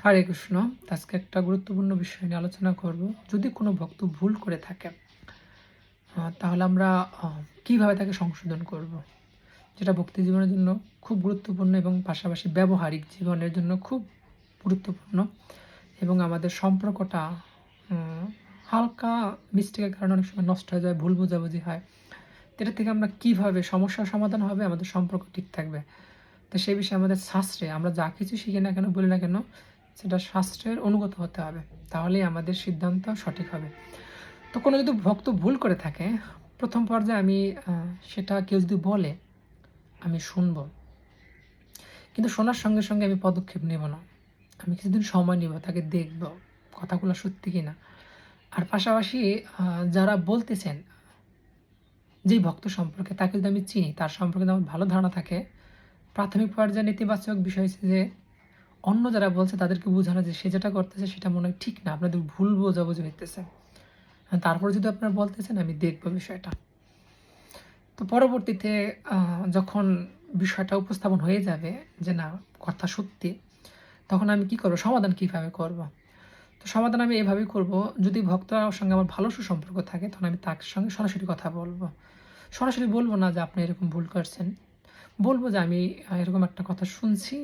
হরে কৃষ্ণ। আজকে একটা গুরুত্বপূর্ণ বিষয় নিয়ে আলোচনা করব। যদি কোনো ভক্ত ভুল করে থাকে, তাহলে আমরা কিভাবে তাকে সংশোধন করব? যেটা ভক্তি জীবনের জন্য খুব গুরুত্বপূর্ণ এবং পাশাপাশি ব্যবহারিক জীবনের জন্য খুব গুরুত্বপূর্ণ এবং আমাদের সম্পর্কটা উম হালকা মিস্টেকের কারণে অনেক সময় নষ্ট হয়ে যায়, ভুল বোঝাবুঝি হয়। তো এটা থেকে আমরা কিভাবে সমস্যার সমাধান হবে, আমাদের সম্পর্ক ঠিক থাকবে। তো সেই বিষয়ে আমাদের শাস্ত্রে আমরা যা কিছু শিখি না কেন, বলি না কেন, সেটা শাস্ত্রের অনুগত হতে হবে। তাহলেই আমাদের সিদ্ধান্ত সঠিক হবে। তো কোনো যদি ভক্ত ভুল করে থাকে, ১ম পর্যায়ে আমি সেটা কেউ যদি বলে, আমি শুনব। কিন্তু শোনার সঙ্গে, সঙ্গে আমি পদক্ষেপ নেব না। আমি কিছুদিন সময় নিব, তাকে দেখব, কথাগুলো সত্যি কিনা। আর পাশাপাশি যারা বলতেছেন, যেই ভক্ত সম্পর্কে তাকে যদি আমি চিনি, তার সম্পর্কে যদি আমার ভালো ধারণা থাকে, প্রাথমিক পর্যায়ে নেতিবাচক বিষয় হচ্ছে যে অন্য যারা বলছে তাদেরকে বোঝানো যে সে যেটা করতেছে সেটা মনে হয় ঠিক না, আপনাদের ভুল বোঝাবুঝি হইতেছে। তারপরে যদি আপনারা বলতেছেন আমি দেখব বিষয়টা। তো পরবর্তীতে যখন বিষয়টা উপস্থাপন হয়ে যাবে যে না, কথা সত্যি, তখন আমি কি করব? সমাধান কিভাবে করব? তো সমাধান আমি এভাবেই করব, যদি ভক্তর সঙ্গে আমার ভালো সুসম্পর্ক থাকে তখন আমি তার সঙ্গে সরাসরি কথা বলব। সরাসরি বলব না যে আপনি এরকম ভুল করছেন। বলব যে আমি এরকম একটা কথা শুনছি,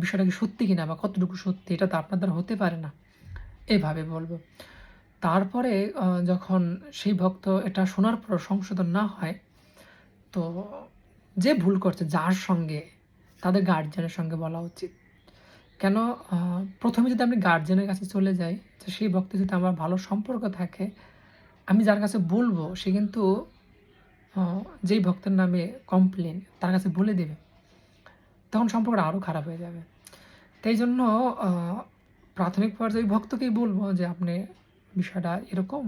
বিষয়টা কি সত্যি কিনা বা কতটুকু সত্যি, এটা তো আপনার দ্বারা হতে পারে না। এভাবে বলব। তারপরে যখন সেই ভক্ত এটা শোনার পরও সংশোধন না হয়, তো যে ভুল করছে যার সঙ্গে, তাদের গার্ডিয়ানের সঙ্গে বলা উচিত। কেন? ১ম এ যদি আমি গার্ডিয়ানের কাছে চলে যাই, তো সেই ভক্তের সাথে আমার ভালো সম্পর্ক থাকে, আমি যার কাছে বলব সে কিন্তু আ যেই ভক্তের নামে কমপ্লেইন তার কাছে বলে দেবে। তখন সম্পর্কটা আরও খারাপ হয়ে যাবে। তো এইজন্য আ প্রাথমিক পর্যায়ে ওই ভক্তকেই বলব যে, "আপনি বিষয়টা এরকম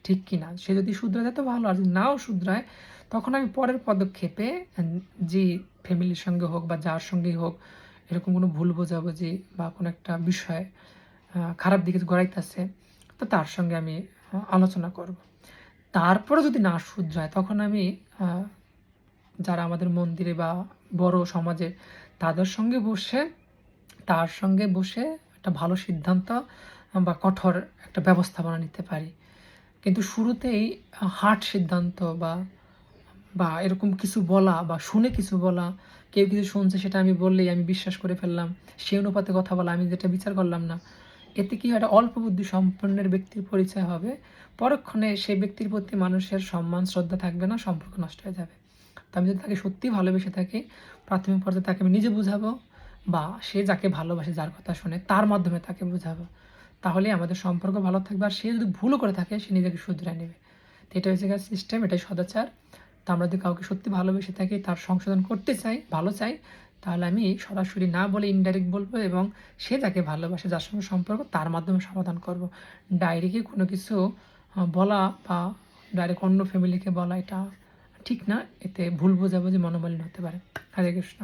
ঠিক কিনা?" সে যদি শুধরে দেয় তো ভালো, আর যদি নাও শুধরায় তখন আমি পরের পদক্ষেপে যে ফ্যামিলির সঙ্গে হোক বা যার সঙ্গেই হোক, এরকম কোনো ভুল বোঝাবুঝি বা কোনো একটা বিষয় খারাপ দিকে গড়াইতেছে, তো তার সঙ্গে আমি আলোচনা করব। তারপরেও যদি না শুধরায় তখন আমি আ যারা আমাদের মন্দিরে বা বড় সমাজে, তাদের সঙ্গে বসে তার সঙ্গে বসে একটা ভালো সিদ্ধান্ত বা কঠোর একটা ব্যবস্থাপনা নিতে পারি। কিন্তু শুরুতেই হার্ড সিদ্ধান্ত বা এরকম কিছু বলা বা শুনে কিছু বলা, কেউ কিছু শুনছে সেটা আমি বললেই আমি বিশ্বাস করে ফেললাম। সেই অনুপাতে কথা বলা, আমি যেটা বিচার করলাম না। এতে কি হয়? একটা অল্প বুদ্ধি সম্পন্নের ব্যক্তির পরিচয় হবে। পরক্ষণে সেই ব্যক্তির প্রতি মানুষের সম্মান, শ্রদ্ধা থাকবে না, সম্পর্ক নষ্ট হয়ে যাবে। তো আমি যদি তাকে সত্যিই ভালোবেসে থাকি, প্রাথমিক পর্যায়ে তাকে আমি নিজে বুঝাবো বা সে যাকে ভালোবাসে, যার কথা শোনে, তার মাধ্যমে তাকে বুঝাবো। তাহলেই আমাদের সম্পর্ক ভালো থাকবে। আর সে যদি ভুলও করে থাকে, সে নিজেকে শুধরায় নেবে। তো এটা হচ্ছে গিয়ে সিস্টেম, এটাই সদাচার। তো আমরা যদি কাউকে সত্যি ভালোবেসে থাকি, তার সংশোধন করতে চাই, ভালো চাই, তাহলে আমি সরাসরি না বলে ইনডাইরেক্ট বলবো এবং সে যাকে ভালোবাসে, যার সঙ্গে সম্পর্ক, তার মাধ্যমে সমাধান করব। ডাইরেক্টলি কোনো কিছু বলা বা ডাইরেক্ট অন্য ফ্যামিলিকে বলা, এটা ঠিক না। এতে ভুল বোঝাবুঝি, মনোমালিন্য হতে পারে। হরে কৃষ্ণ।